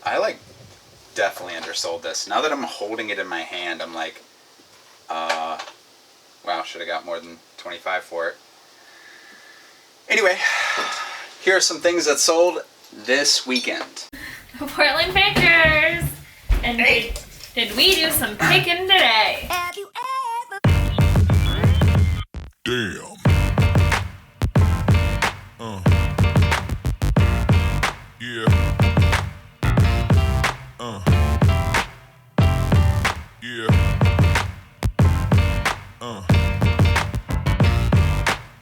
I like definitely undersold this. Now that I'm holding it in my hand, I'm like, wow, should have got more than 25 for it. Anyway, here are some things that sold this weekend. Portland Pickers! And did we do some picking today? Have you ever? Damn. Yeah. Yeah.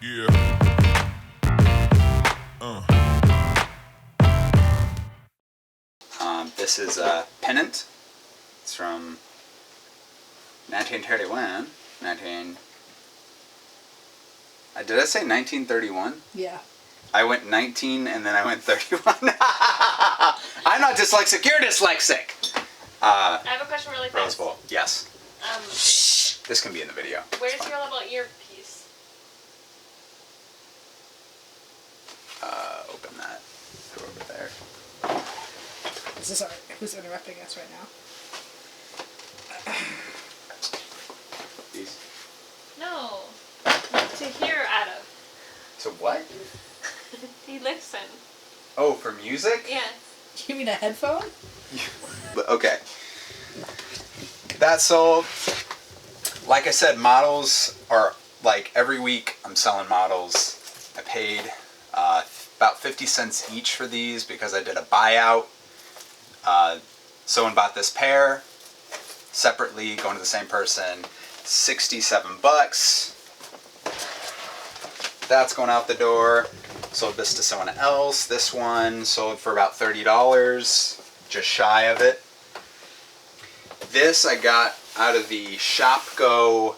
Yeah. This is a pennant. It's from 1931. Did I say 1931? Yeah. I went 19 and then I went 31. I'm not dyslexic, you're dyslexic! I have a question really Rose fast. Bowl, yes. Shh. This can be in the video. Where's your little earpiece? Open that. Go over there. This is who's interrupting us right now? These. No. To hear out of. So what? He listen. Oh, for music? Yes. You mean a headphone? Okay. That sold. Like I said, models are like every week I'm selling models. I paid about 50 cents each for these because I did a buyout. Someone bought this pair separately, going to the same person. 67 bucks. That's going out the door. Sold this to someone else. This one sold for about $30, just shy of it. This I got out of the Shop Go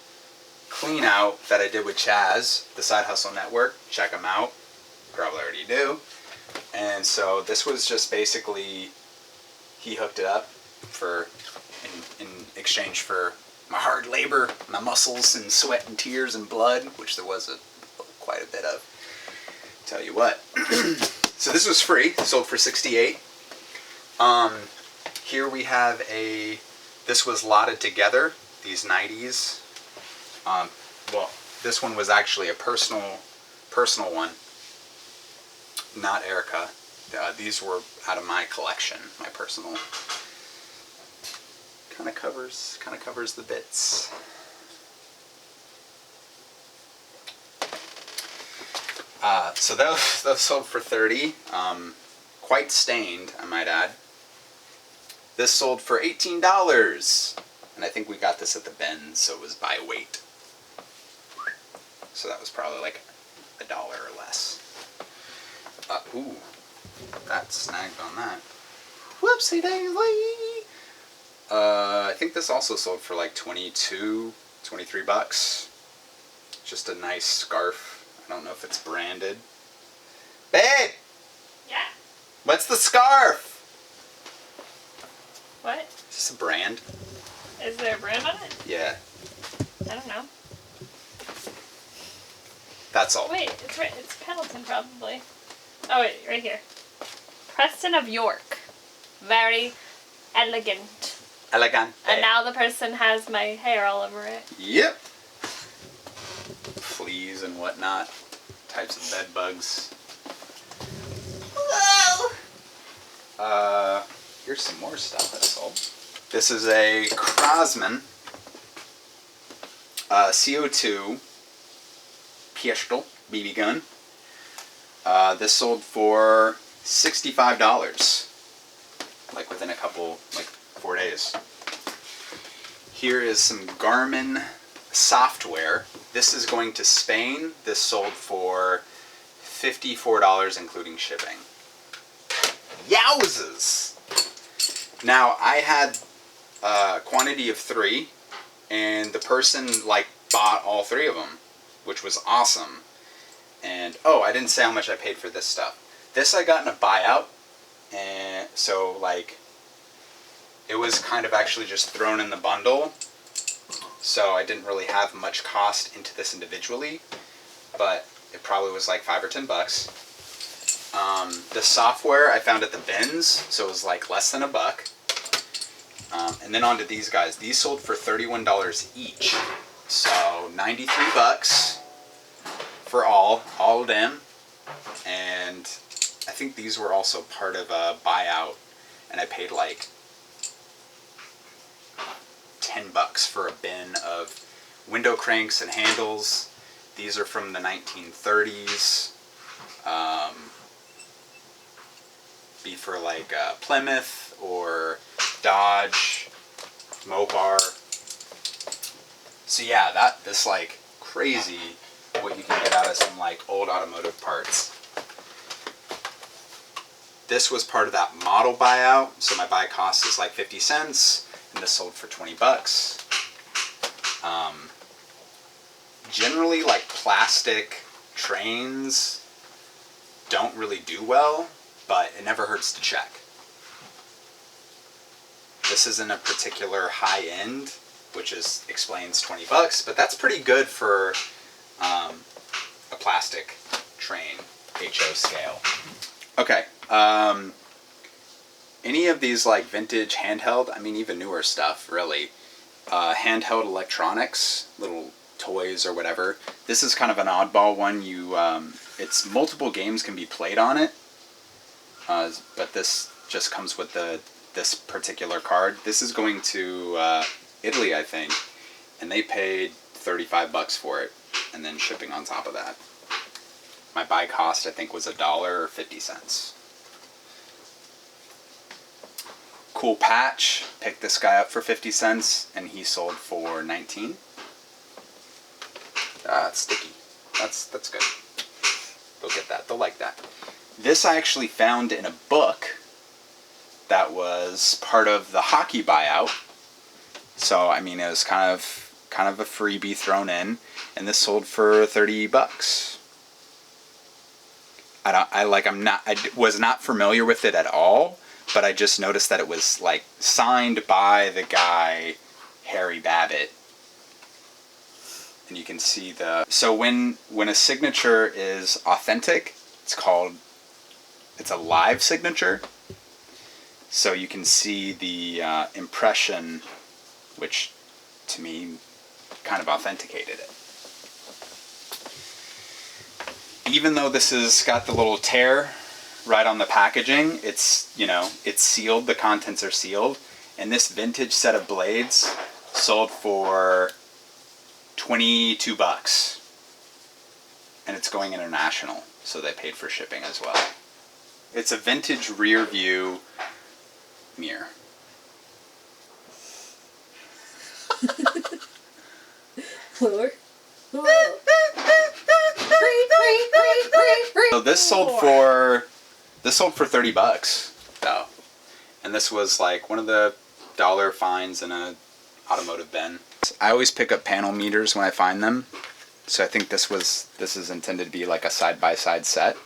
clean out that I did with Chaz, the Side Hustle Network. Check them out. Probably already do. And so this was just basically, he hooked it up for in exchange for my hard labor, my muscles and sweat and tears and blood, which there was quite a bit of. Tell you what. So this was free, sold for $68. Here we have this was lotted together, these 90s. Well, this one was actually a personal one, not Erica. These were out of my collection, my personal. Kind of covers the bits. So those sold for $30. Quite stained, I might add. This sold for $18, and I think we got this at the Benz, so it was by weight. So that was probably like $1 or less. Ooh, that snagged on that. Whoopsie daisy. I think this also sold for like 23 bucks. Just a nice scarf. I don't know if it's branded. Babe! Yeah. What's the scarf? What? Is this a brand? Is there a brand on it? Yeah. I don't know. That's all. Wait, it's Pendleton probably. Oh wait, right here. Preston of York. Very elegant. Elegant. And now the person has my hair all over it. Yep. Fleas and whatnot. Types of bed bugs. Hello! Here's some more stuff I sold. This is a Crosman CO2 pistol BB gun. This sold for $65. Like within 4 days. Here is some Garmin software. This is going to Spain. This sold for $54 including shipping. Yowzes! Now I had a quantity of 3 and the person bought all 3 of them, which was awesome. And oh, I didn't say how much I paid for this stuff. This I got in a buyout, and so it was kind of actually just thrown in the bundle. So I didn't really have much cost into this individually, but it probably was like $5 or $10. The software I found at the bins, so it was like less than $1. And then onto these guys. These sold for $31 each. So 93 bucks for all of them. And I think these were also part of a buyout, and I paid like $10 for a bin of window cranks and handles. These are from the 1930s. Be for like Plymouth or Dodge, Mopar. So yeah, this like crazy what you can get out of some like old automotive parts. This was part of that model buyout, so my buy cost is like 50 cents, and this sold for 20 bucks. Generally, like plastic trains don't really do well, but it never hurts to check. This isn't a particular high end, which explains 20 bucks, but that's pretty good for a plastic train, HO scale. Okay, any of these like vintage handheld, I mean even newer stuff really, handheld electronics, little toys or whatever. This is kind of an oddball one. It's multiple games can be played on it, but this just comes with this particular card. This is going to Italy, I think, and they paid 35 bucks for it, and then shipping on top of that. My buy cost, I think, was $1 or 50 cents. Cool patch. Picked this guy up for 50 cents, and he sold for 19. It's sticky. That's good. They'll get that. They'll like that. This I actually found in a book that was part of the hockey buyout. So I mean, it was kind of a freebie thrown in, and this sold for 30 bucks. I was not familiar with it at all, but I just noticed that it was like signed by the guy Harry Babbitt. And you can see so when a signature is authentic, it's a live signature. So you can see the impression, which to me kind of authenticated it. Even though this has got the little tear right on the packaging, it's sealed, the contents are sealed, and this vintage set of blades sold for 22 bucks. And it's going international, so they paid for shipping as well. It's a vintage rear view mirror. Lower. So this sold for 30 bucks though. And this was like one of the dollar finds in a automotive bin. I always pick up panel meters when I find them. So I think this is intended to be like a side-by-side set.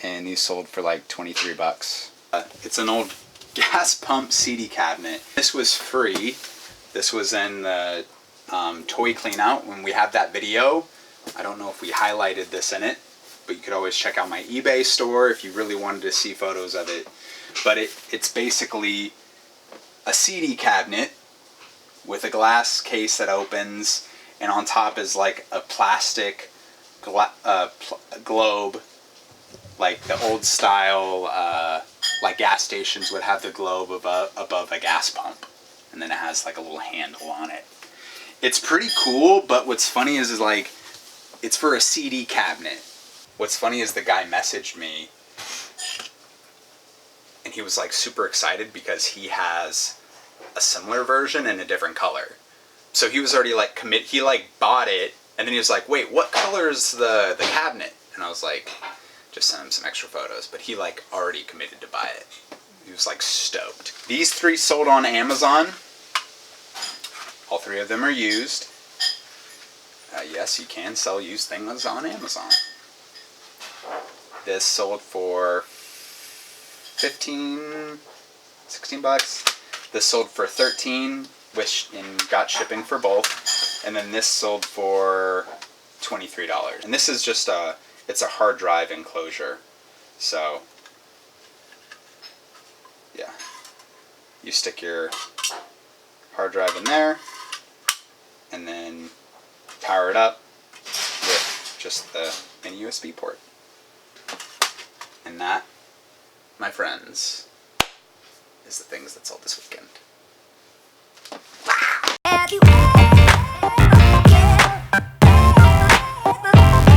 And these sold for like 23 bucks. It's an old gas pump CD cabinet. This was free. This was in the toy clean out when we had that video. I don't know if we highlighted this in it, but you could always check out my eBay store if you really wanted to see photos of it. But it's basically a CD cabinet with a glass case that opens, and on top is like a plastic globe, like the old style, like gas stations would have the globe above a gas pump, and then it has like a little handle on it. It's pretty cool, but what's funny is like, it's for a CD cabinet. What's funny is the guy messaged me, and he was like super excited because he has a similar version in a different color. So he was already like he like bought it, and then he was like, wait, what color is the cabinet? And I was like, just send him some extra photos, but he like already committed to buy it. He was like stoked. These 3 sold on Amazon. All 3 of them are used. Yes, you can sell used things on Amazon. This sold for 16 bucks. This sold for 13, and got shipping for both. And then this sold for $23. And this is just a It's a hard drive enclosure. So, yeah. You stick your hard drive in there, and then power it up with just the mini USB port. And that, my friends, is the things that sold this weekend.